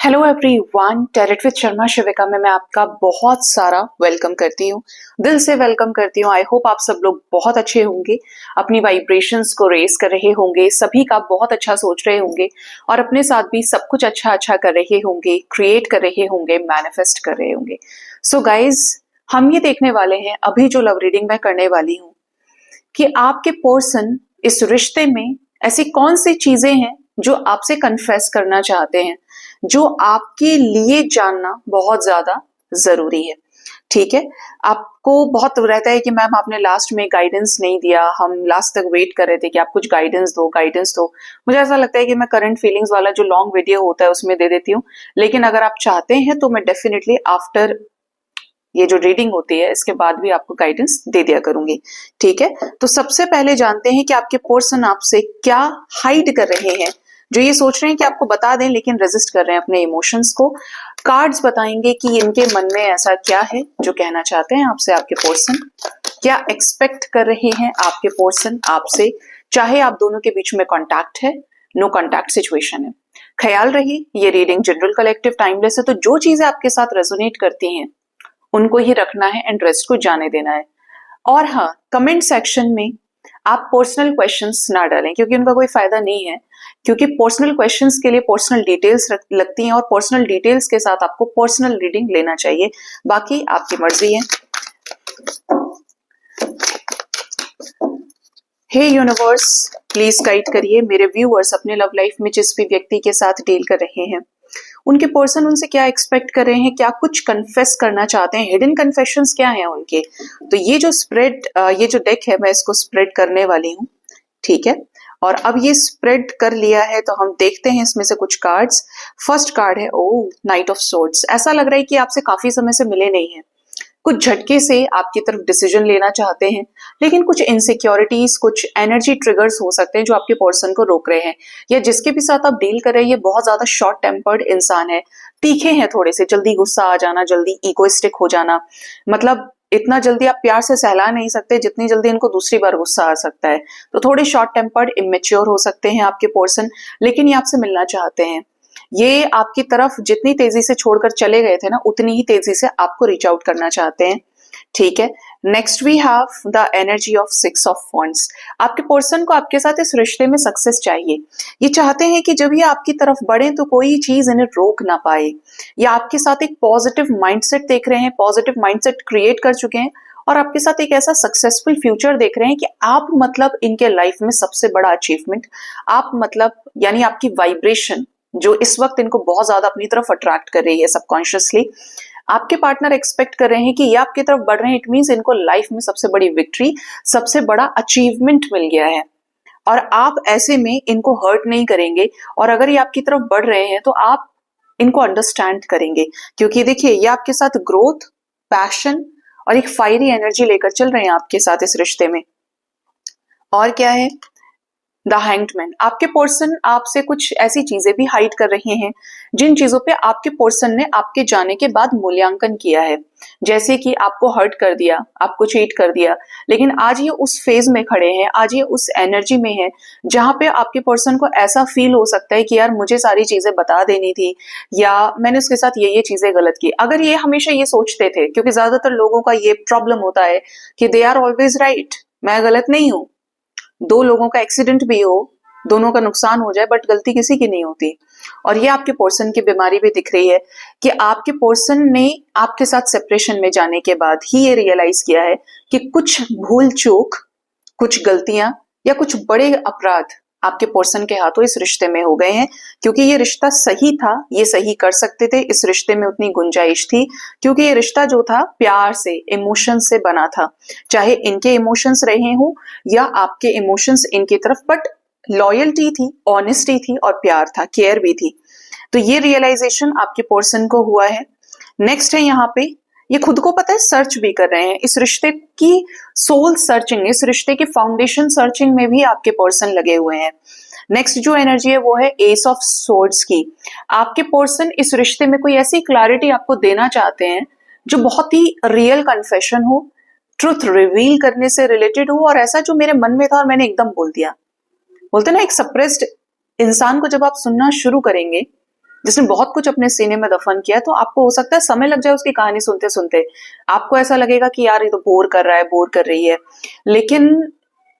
Hello everyone, tarot with Sharma Shivika में मैं आपका बहुत सारा वेलकम करती हूँ। दिल से वेलकम करती हूँ। आई होप आप सब लोग बहुत अच्छे होंगे, अपनी वाइब्रेशंस को रेस कर रहे होंगे, सभी का बहुत अच्छा सोच रहे होंगे और अपने साथ भी सब कुछ अच्छा अच्छा कर रहे होंगे, क्रिएट कर रहे होंगे, मैनिफेस्ट कर रहे होंगे। सो गाइज, हम ये देखने वाले हैं अभी जो लव रीडिंग मैं करने वाली हूँ कि आपके पर्सन इस रिश्ते में ऐसी कौन सी चीजें हैं जो आपसे कन्फेस करना चाहते हैं, जो आपके लिए जानना बहुत ज्यादा जरूरी है। ठीक है, आपको बहुत रहता है कि मैम आपने लास्ट में गाइडेंस नहीं दिया, हम लास्ट तक वेट कर रहे थे कि आप कुछ गाइडेंस दो। मुझे ऐसा लगता है कि मैं करंट फीलिंग्स वाला जो लॉन्ग वीडियो होता है उसमें दे देती हूँ, लेकिन अगर आप चाहते हैं तो मैं डेफिनेटली आफ्टर ये जो रीडिंग होती है इसके बाद भी आपको गाइडेंस दे दिया करूंगी। ठीक है, तो सबसे पहले जानते हैं कि आपके पर्सन आपसे क्या हाइड कर रहे हैं, जो ये सोच रहे हैं कि आपको बता दें लेकिन रेजिस्ट कर रहे हैं अपने इमोशंस को। कार्ड्स बताएंगे कि इनके मन में ऐसा क्या है जो कहना चाहते हैं आपसे आपके पर्सन, क्या एक्सपेक्ट कर रहे हैं आपके पर्सन आपसे, चाहे आप दोनों के बीच में कॉन्टैक्ट है, नो कॉन्टैक्ट सिचुएशन है। ख्याल रही, ये रीडिंग जनरल कलेक्टिव टाइमलेस है, तो जो चीजें आपके साथ रेजोनेट करती हैं उनको ही रखना है एंड रेस्ट को जाने देना है। और हाँ, कमेंट सेक्शन में आप पर्सनल क्वेश्चंस ना डालें क्योंकि उनका कोई फायदा नहीं है, क्योंकि पर्सनल क्वेश्चंस के लिए पर्सनल डिटेल्स लगती हैं और पर्सनल डिटेल्स के साथ आपको पर्सनल रीडिंग लेना चाहिए। बाकी आपकी मर्जी है। हे यूनिवर्स, प्लीज गाइड करिए मेरे व्यूअर्स अपने लव लाइफ में जिस भी व्यक्ति के साथ डील कर रहे हैं, उनके पर्सन उनसे क्या एक्सपेक्ट कर रहे हैं, क्या कुछ कन्फेस करना चाहते हैं, हिडन कन्फेशंस क्या हैं उनके। तो ये जो ये जो डेक है मैं इसको स्प्रेड करने वाली हूँ। ठीक है, और अब ये स्प्रेड कर लिया है तो हम देखते हैं इसमें से कुछ कार्ड्स। फर्स्ट कार्ड है ओ नाइट ऑफ सोर्ड्स। ऐसा लग रहा है कि आपसे काफी समय से मिले नहीं है, कुछ झटके से आपकी तरफ डिसीजन लेना चाहते हैं, लेकिन कुछ इनसिक्योरिटीज, कुछ एनर्जी ट्रिगर्स हो सकते हैं जो आपके पर्सन को रोक रहे हैं, या जिसके भी साथ आप डील कर रहे हैं ये बहुत ज्यादा शॉर्ट टेम्पर्ड इंसान है, तीखे हैं थोड़े से, जल्दी गुस्सा आ जाना, जल्दी इगोइस्टिक हो जाना, मतलब इतना जल्दी आप प्यार से सहला नहीं सकते जितनी जल्दी इनको दूसरी बार गुस्सा आ सकता है। तो थोड़े शॉर्ट टेम्पर्ड, इमेच्योर हो सकते हैं आपके पर्सन, लेकिन ये आपसे मिलना चाहते हैं। ये आपकी तरफ जितनी तेजी से छोड़कर चले गए थे ना, उतनी ही तेजी से आपको रीच आउट करना चाहते हैं। ठीक है, next we have the energy of six of wands. आपके पर्सन को आपके साथ इस रिश्ते में सक्सेस चाहिए। ये चाहते हैं कि जब ये आपकी तरफ बढ़े तो कोई चीज इन्हें रोक ना पाए, या आपके साथ एक पॉजिटिव माइंडसेट देख रहे हैं, पॉजिटिव माइंडसेट क्रिएट कर चुके हैं और आपके साथ एक ऐसा सक्सेसफुल फ्यूचर देख रहे हैं कि आप मतलब इनके लाइफ में सबसे बड़ा अचीवमेंट, आप मतलब यानी आपकी वाइब्रेशन जो इस वक्त इनको बहुत ज्यादा अपनी तरफ अट्रैक्ट कर रही है सबकॉन्शियसली। आपके पार्टनर एक्सपेक्ट कर रहे हैं कि ये आपकी तरफ बढ़ रहे हैं, इट मींस इनको लाइफ में सबसे बड़ी विक्ट्री, सबसे बड़ा अचीवमेंट मिल गया है और आप ऐसे में इनको हर्ट नहीं करेंगे। और अगर ये आपकी तरफ बढ़ रहे हैं तो आप इनको अंडरस्टैंड करेंगे, क्योंकि देखिए ये आपके साथ ग्रोथ, पैशन और एक फायरी एनर्जी लेकर चल रहे हैं आपके साथ इस रिश्ते में। और क्या है, द हैंग्ड मैन। आपके पर्सन आपसे कुछ ऐसी चीजें भी हाइड कर रहे हैं जिन चीजों पे आपके पर्सन ने आपके जाने के बाद मूल्यांकन किया है, जैसे कि आपको हर्ट कर दिया, आपको चीट कर दिया, लेकिन आज ये उस फेज में खड़े हैं, आज ये उस एनर्जी में है जहां पे आपके पर्सन को ऐसा फील हो सकता है कि यार मुझे सारी चीजें बता देनी थी, या मैंने उसके साथ ये चीजें गलत की। अगर ये हमेशा ये सोचते थे, क्योंकि ज्यादातर लोगों का ये प्रॉब्लम होता है कि दे आर ऑलवेज राइट, मैं गलत नहीं हूं, दो लोगों का एक्सीडेंट भी हो, दोनों का नुकसान हो जाए, बट गलती किसी की नहीं होती। और ये आपके पर्सन की बीमारी भी दिख रही है कि आपके पर्सन ने आपके साथ सेपरेशन में जाने के बाद ही ये रियलाइज किया है कि कुछ भूल चूक, कुछ गलतियां या कुछ बड़े अपराध आपके पर्सन के हाथों इस रिश्ते में हो गए हैं, क्योंकि ये रिश्ता सही था, ये सही कर सकते थे, इस रिश्ते में उतनी गुंजाइश थी, क्योंकि ये रिश्ता जो था प्यार से, इमोशन से बना था, चाहे इनके इमोशंस रहे हों या आपके इमोशंस इनकी तरफ, बट लॉयल्टी थी, ऑनेस्टी थी और प्यार था, केयर भी थी। तो ये रियलाइजेशन आपके पर्सन को हुआ है। नेक्स्ट है यहाँ पे, ये खुद को पता है सर्च भी कर रहे हैं, इस रिश्ते की सोल सर्चिंग, इस रिश्ते की फाउंडेशन सर्चिंग में भी आपके पर्सन लगे हुए हैं। नेक्स्ट जो एनर्जी है वो है एस ऑफ सोर्ड्स की। आपके पर्सन इस रिश्ते में कोई ऐसी क्लैरिटी आपको देना चाहते हैं जो बहुत ही रियल कन्फेशन हो, ट्रुथ रिवील करने से रिलेटेड हो, और ऐसा जो मेरे मन में था और मैंने एकदम बोल दिया। बोलते ना, एक सप्रेस्ड इंसान को जब आप सुनना शुरू करेंगे जिसने बहुत कुछ अपने सीने में दफन किया, तो आपको हो सकता है समय लग जाए उसकी कहानी सुनते सुनते, आपको ऐसा लगेगा कि यार ये तो बोर कर रहा है, बोर कर रही है, लेकिन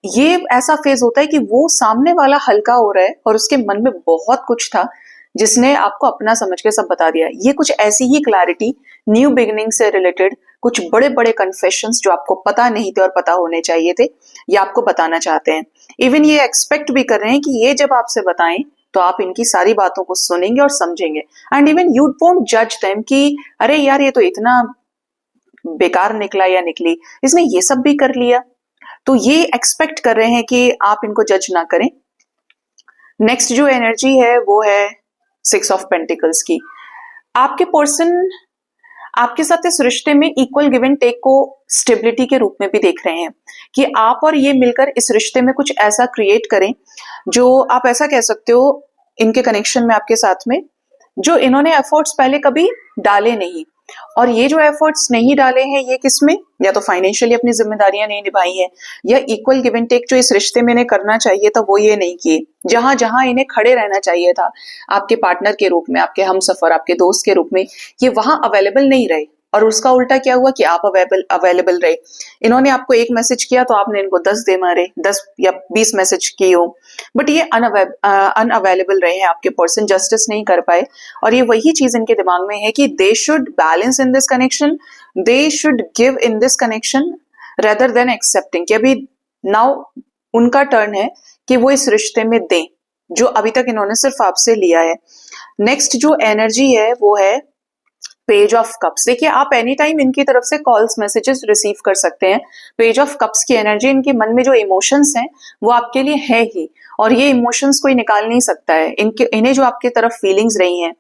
ये ऐसा फेज होता है कि वो सामने वाला हल्का हो रहा है और उसके मन में बहुत कुछ था जिसने आपको अपना समझ के सब बता दिया। ये कुछ ऐसी ही क्लैरिटी न्यू बिगिनिंग से रिलेटेड कुछ बड़े बड़े कन्फेशंस जो आपको पता नहीं थे और पता होने चाहिए थे, ये आपको बताना चाहते हैं। इवन ये एक्सपेक्ट भी कर रहे हैं कि ये जब आपसे बताएं तो आप इनकी सारी बातों को सुनेंगे और समझेंगे, एंड इवन यू वोंट जज देम कि अरे यार ये तो इतना बेकार निकला या निकली, इसने ये सब भी कर लिया। तो ये एक्सपेक्ट कर रहे हैं कि आप इनको जज ना करें। नेक्स्ट जो एनर्जी है वो है 6 ऑफ पेंटिकल्स की। आपके पर्सन आपके साथ इस रिश्ते में इक्वल गिव एंड टेक को स्टेबिलिटी के रूप में भी देख रहे हैं कि आप और ये मिलकर इस रिश्ते में कुछ ऐसा क्रिएट करें जो आप ऐसा कह सकते हो इनके कनेक्शन में आपके साथ में, जो इन्होंने एफर्ट्स पहले कभी डाले नहीं। और ये जो एफर्ट्स नहीं डाले हैं ये किसमें, या तो फाइनेंशियली अपनी जिम्मेदारियां नहीं निभाई हैं, या इक्वल गिव एंड टेक जो इस रिश्ते में इन्हें करना चाहिए था वो ये नहीं किए। जहां जहां इन्हें खड़े रहना चाहिए था आपके पार्टनर के रूप में, आपके हमसफर, आपके दोस्त के रूप में, ये वहां अवेलेबल नहीं रहे। और उसका उल्टा क्या हुआ कि आप अवेलेबल रहे। इन्होंने आपको एक मैसेज किया तो आपने इनको 10 दे मारे, 10 या 20 मैसेज किए हो, बट ये अनअवेलेबल रहे हैं, आपके पर्सन जस्टिस नहीं कर पाए। और ये वही चीज इनके दिमाग में है कि they should balance in this connection, they should give in this connection rather than accepting, कि अभी नाउ उनका टर्न है कि वो इस रिश्ते में दें जो अभी तक इन्होंने सिर्फ आपसे लिया है। नेक्स्ट जो एनर्जी है वो है पेज ऑफ कप्स। देखिए आप एनी टाइम इनकी तरफ से कॉल्स मैसेजेस रिसीव कर सकते हैं। पेज ऑफ कप्स की एनर्जी, इनके मन में जो इमोशंस हैं वो आपके लिए है ही, और ये इमोशंस कोई निकाल नहीं सकता है। इन्हें जो आपकी तरफ फीलिंग्स रही हैं,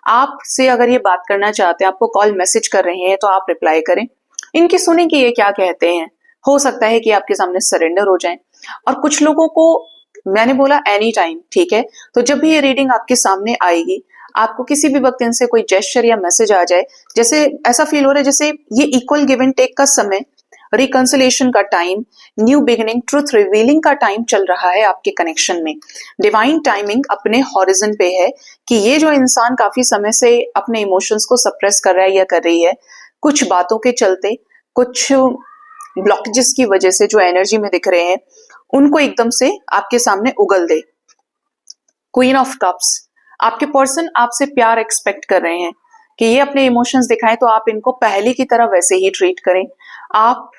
आपसे अगर ये बात करना चाहते हैं, आपको कॉल मैसेज कर रहे हैं, तो आप रिप्लाई करें, इनकी सुने कि ये क्या कहते हैं। हो सकता है कि आपके सामने सरेंडर हो जाए। और कुछ लोगों को मैंने बोला एनी टाइम, ठीक है, तो जब भी ये रीडिंग आपके सामने आएगी, आपको किसी भी वक्त इनसे कोई जेस्चर या मैसेज आ जाए, जैसे ऐसा फील हो रहा है जैसे ये इक्वल गिव एंड टेक का समय, रिकंसिलेशन का time, new beginning, truth revealing का टाइम चल रहा है आपके कनेक्शन में। डिवाइन टाइमिंग अपने हॉरिजन पे है कि ये जो इंसान काफी समय से अपने इमोशंस को सप्रेस कर रहा है या कर रही है, कुछ बातों के चलते, कुछ ब्लॉकेजेस की वजह से जो एनर्जी में दिख रहे हैं, उनको एकदम से आपके सामने उगल दे। क्वीन ऑफ कप्स, आपके पर्सन आपसे प्यार एक्सपेक्ट कर रहे हैं कि ये अपने इमोशंस दिखाएं तो आप इनको पहले की तरह वैसे ही ट्रीट करें। आप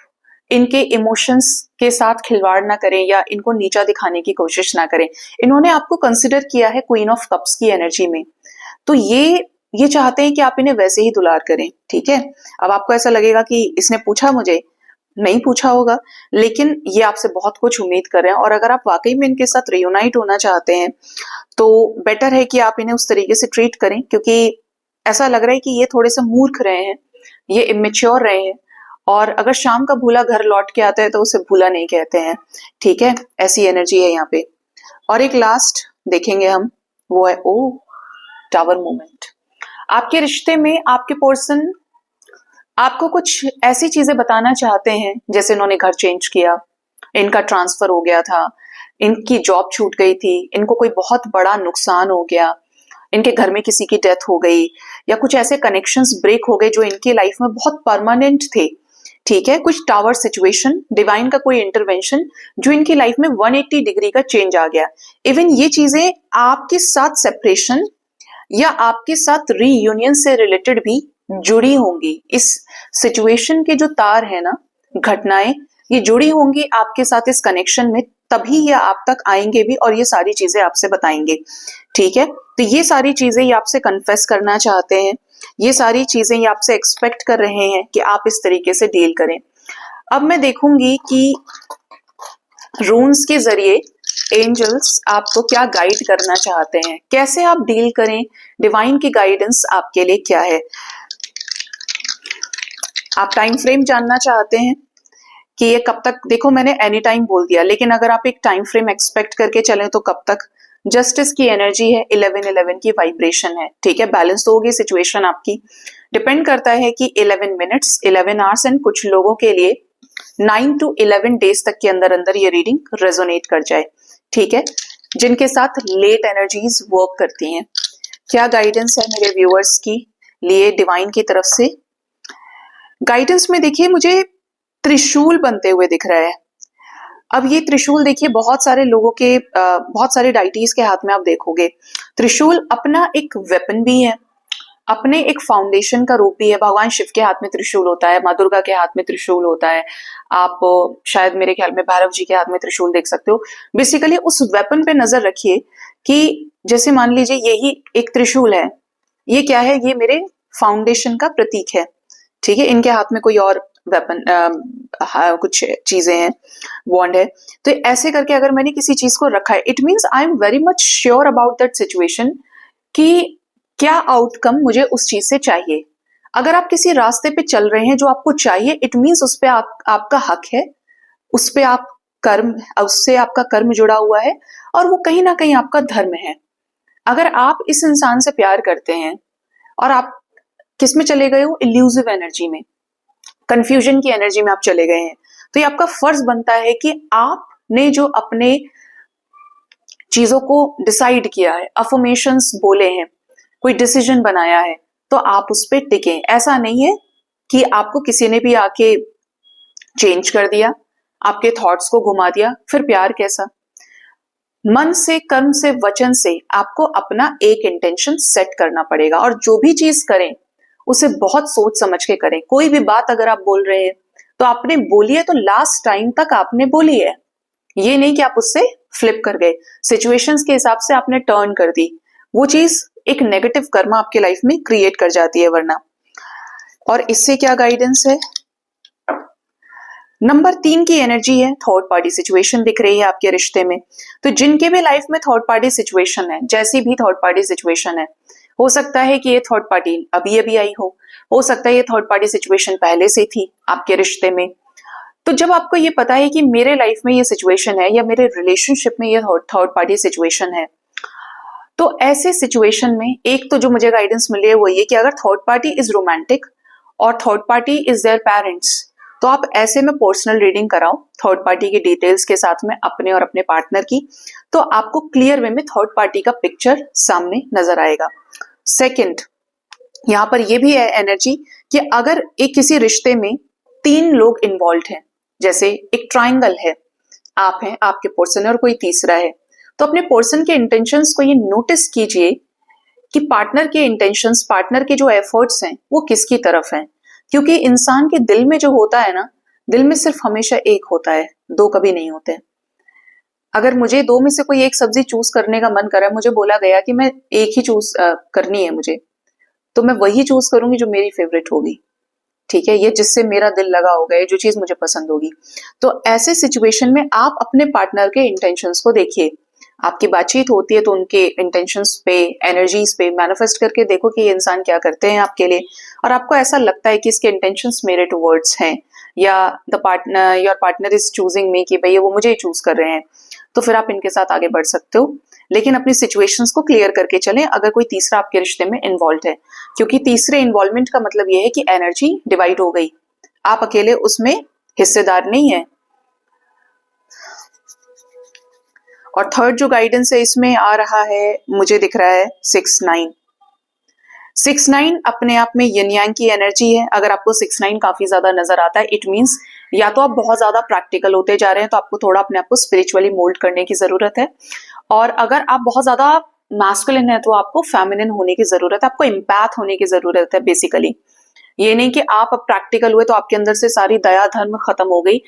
इनके इमोशंस के साथ खिलवाड़ ना करें या इनको नीचा दिखाने की कोशिश ना करें। इन्होंने आपको कंसिडर किया है क्वीन ऑफ कप्स की एनर्जी में, तो ये चाहते हैं कि आप इन्हें वैसे ही दुलार करें, ठीक है। अब आपको ऐसा लगेगा कि इसने पूछा, मुझे नहीं पूछा होगा, लेकिन ये आपसे बहुत कुछ उम्मीद कर रहे हैं। और अगर आप वाकई में इनके साथ रियूनाइट होना चाहते हैं तो बेटर है कि आप इन्हें उस तरीके से ट्रीट करें, क्योंकि ऐसा लग रहा है कि ये थोड़े से मूर्ख रहे हैं, ये इमेच्योर रहे हैं, और अगर शाम का भूला घर लौट के आता है तो उसे भूला नहीं कहते हैं, ठीक है। ऐसी एनर्जी है यहाँ पे। और एक लास्ट देखेंगे हम, वो है ओ टावर मूवमेंट। आपके रिश्ते में आपके पर्सन आपको कुछ ऐसी चीजें बताना चाहते हैं, जैसे इन्होंने घर चेंज किया, इनका ट्रांसफर हो गया था, इनकी जॉब छूट गई थी, इनको कोई बहुत बड़ा नुकसान हो गया, इनके घर में किसी की डेथ हो गई, या कुछ ऐसे कनेक्शंस ब्रेक हो गए जो इनकी लाइफ में बहुत परमानेंट थे, ठीक है। कुछ टावर सिचुएशन, डिवाइन का कोई इंटरवेंशन जो इनकी लाइफ में 180 डिग्री का चेंज आ गया। इवन ये चीजें आपके साथ सेपरेशन या आपके साथ रीयूनियन से रिलेटेड भी जुड़ी होंगी। इस सिचुएशन के जो तार है ना, घटनाएं, ये जुड़ी होंगी आपके साथ इस कनेक्शन में, तभी ये आप तक आएंगे भी और ये सारी चीजें आपसे बताएंगे, ठीक है। तो ये सारी चीजें ये आपसे कन्फेस करना चाहते हैं, ये सारी चीजें ये आपसे एक्सपेक्ट कर रहे हैं कि आप इस तरीके से डील करें। अब मैं देखूंगी कि रून्स के जरिए एंजल्स आपको क्या गाइड करना चाहते हैं, कैसे आप डील करें, डिवाइन की गाइडेंस आपके लिए क्या है। आप टाइम फ्रेम जानना चाहते हैं कि ये कब तक, देखो मैंने एनी टाइम बोल दिया, लेकिन अगर आप एक टाइम फ्रेम एक्सपेक्ट करके चलें तो कब तक। जस्टिस की एनर्जी है, 11-11 की वाइब्रेशन है, ठीक है। बैलेंस तो होगी सिचुएशन आपकी, डिपेंड करता है कि 11 मिनट्स 11 आवर्स एंड कुछ लोगों के लिए 9 to 11 डेज तक के अंदर अंदर ये रीडिंग रेजोनेट कर जाए, ठीक है, जिनके साथ लेट एनर्जीज वर्क करती हैं। क्या गाइडेंस है मेरे व्यूअर्स की लिए डिवाइन की तरफ से? गाइडेंस में देखिए मुझे त्रिशूल बनते हुए दिख रहा है। अब ये त्रिशूल देखिए बहुत सारे लोगों के बहुत सारे डाइटीज के हाथ में आप देखोगे। त्रिशूल अपना एक वेपन भी है, अपने एक फाउंडेशन का रूप भी है। भगवान शिव के हाथ में त्रिशूल होता है, माँ दुर्गा के हाथ में त्रिशूल होता है, आप शायद मेरे ख्याल में भैरव जी के हाथ में त्रिशूल देख सकते हो। बेसिकली उस वेपन पे नजर रखिए कि जैसे मान लीजिए यही एक त्रिशूल है, ये क्या है? ये मेरे फाउंडेशन का प्रतीक है, ठीक है। इनके हाथ में कोई और वेपन कुछ चीजें हैं, वॉन्ड है। तो ऐसे करके अगर मैंने किसी चीज को रखा है, it means I am very much sure about that situation कि क्या आउटकम मुझे उस चीज से चाहिए। अगर आप किसी रास्ते पे चल रहे हैं जो आपको चाहिए, इट मीन्स उस पे आपका हक है, उस पे आप कर्म, उससे आपका कर्म जुड़ा हुआ है और वो कहीं ना कहीं आपका धर्म है। अगर आप इस इंसान से प्यार करते हैं और आप किस में चले गए हो? इल्यूसिव एनर्जी में, कंफ्यूजन की एनर्जी में आप चले गए हैं, तो ये आपका फर्ज बनता है कि आपने जो अपने चीजों को डिसाइड किया है, अफर्मेशंस बोले हैं, कोई डिसीजन बनाया है, तो आप उस पर टिके। ऐसा नहीं है कि आपको किसी ने भी आके चेंज कर दिया, आपके थॉट्स को घुमा दिया, फिर प्यार कैसा? मन से, कर्म से, वचन से आपको अपना एक इंटेंशन सेट करना पड़ेगा और जो भी चीज करें उसे बहुत सोच समझ के करें। कोई भी बात अगर आप बोल रहे हैं तो आपने बोली है तो लास्ट टाइम तक आपने बोली है, ये नहीं कि आप उससे फ्लिप कर गए, सिचुएशंस के हिसाब से आपने टर्न कर दी, वो चीज एक नेगेटिव कर्मा आपके लाइफ में क्रिएट कर जाती है वरना। और इससे क्या गाइडेंस है? नंबर 3 की एनर्जी है, थर्ड पार्टी सिचुएशन दिख रही है आपके रिश्ते में। तो जिनके भी लाइफ में थर्ड पार्टी सिचुएशन है, जैसी भी थर्ड पार्टी सिचुएशन है, हो सकता है कि ये थर्ड पार्टी अभी अभी आई हो सकता है ये थर्ड पार्टी सिचुएशन पहले से थी आपके रिश्ते में। तो जब आपको ये पता है कि मेरे लाइफ में ये सिचुएशन है या मेरे रिलेशनशिप में ये थर्ड पार्टी सिचुएशन है, तो ऐसे सिचुएशन में एक तो जो मुझे गाइडेंस मिली है वो ये कि अगर थर्ड पार्टी इज रोमांटिक और third party is their parents, तो आप ऐसे में पर्सनल रीडिंग कराओ थर्ड पार्टी की डिटेल्स के साथ में, अपने और अपने पार्टनर की, तो आपको क्लियर वे में थर्ड पार्टी का पिक्चर सामने नजर आएगा। सेकंड, यहाँ पर ये भी है एनर्जी कि अगर एक किसी रिश्ते में 3 लोग इन्वॉल्व हैं, जैसे एक ट्राइंगल है, आप हैं, आपके पर्सन है और कोई तीसरा है, तो अपने पर्सन के इंटेंशंस को ये नोटिस कीजिए कि पार्टनर के इंटेंशंस, पार्टनर के जो एफर्ट्स हैं वो किसकी तरफ हैं। क्योंकि इंसान के दिल में जो होता है ना, दिल में सिर्फ हमेशा एक होता है, 2 कभी नहीं होते। अगर मुझे 2 में से कोई एक सब्जी चूज करने का मन करा, मुझे बोला गया कि मैं एक ही चूज करनी है मुझे, तो मैं वही चूज करूंगी जो मेरी फेवरेट होगी, ठीक है, ये जिससे मेरा दिल लगा होगा, ये जो चीज मुझे पसंद होगी। तो ऐसे सिचुएशन में आप अपने पार्टनर के इंटेंशंस को देखिए, आपकी बातचीत होती है तो उनके इंटेंशंस पे, एनर्जीज पे मैनिफेस्ट करके देखो कि ये इंसान क्या करते हैं आपके लिए, और आपको ऐसा लगता है कि इसके इंटेंशंस मेरे टुवर्ड्स हैं, या the partner, your partner is choosing मी, कि भाई वो मुझे ही चूज कर रहे हैं, तो फिर आप इनके साथ आगे बढ़ सकते हो। लेकिन अपनी सिचुएशंस को क्लियर करके चलें अगर कोई तीसरा आपके रिश्ते में इन्वॉल्व है, क्योंकि तीसरे इन्वॉल्वमेंट का मतलब यह है कि एनर्जी डिवाइड हो गई, आप अकेले उसमें हिस्सेदार नहीं है। और थर्ड जो गाइडेंस है इसमें आ रहा है, मुझे दिख रहा है 6-9। 6-9 अपने आप में यिन यांग की एनर्जी है। अगर आपको 6-9 काफी ज्यादा नजर आता है, इट मीन्स या तो आप बहुत ज्यादा प्रैक्टिकल होते जा रहे हैं, तो आपको थोड़ा अपने आप को स्पिरिचुअली मोल्ड करने की जरूरत है, और अगर आप बहुत ज्यादा मैस्कुलिन है तो आपको फेमिनिन होने की जरूरत है, आपको एम्पैथ होने की जरूरत है। बेसिकली ये नहीं कि आप अब प्रैक्टिकल हुए तो आपके अंदर से सारी दया धर्म खत्म हो गई।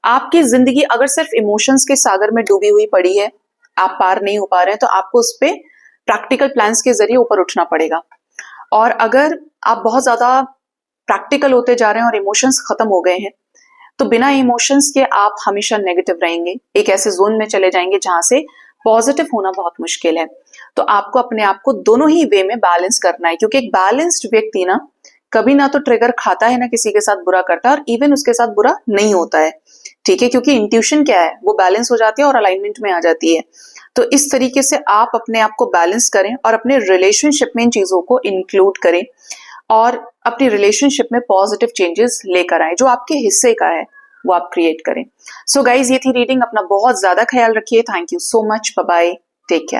आपकी जिंदगी अगर सिर्फ इमोशंस के सागर में डूबी हुई पड़ी है, आप पार नहीं हो पा रहे हैं, तो आपको उस पर प्रैक्टिकल प्लान्स के जरिए ऊपर उठना पड़ेगा। और अगर आप बहुत ज्यादा प्रैक्टिकल होते जा रहे हैं और इमोशंस खत्म हो गए हैं, तो बिना इमोशंस के आप हमेशा नेगेटिव रहेंगे, एक ऐसे जोन में चले जाएंगे जहां से पॉजिटिव होना बहुत मुश्किल है। तो आपको अपने आप को दोनों ही वे में बैलेंस करना है, क्योंकि एक बैलेंस्ड व्यक्ति ना कभी ना तो ट्रिगर खाता है, ना किसी के साथ बुरा करता है, और इवन उसके साथ बुरा नहीं होता है, ठीक है, क्योंकि इंट्यूशन क्या है, वो बैलेंस हो जाती है और अलाइनमेंट में आ जाती है। तो इस तरीके से आप अपने आप को बैलेंस करें और अपने रिलेशनशिप में इन चीजों को इंक्लूड करें और अपनी रिलेशनशिप में पॉजिटिव चेंजेस लेकर आए, जो आपके हिस्से का है वो आप क्रिएट करें। सो गाइज, ये थी रीडिंग, अपना बहुत ज्यादा ख्याल रखिए। Thank you so much, bye bye, take care.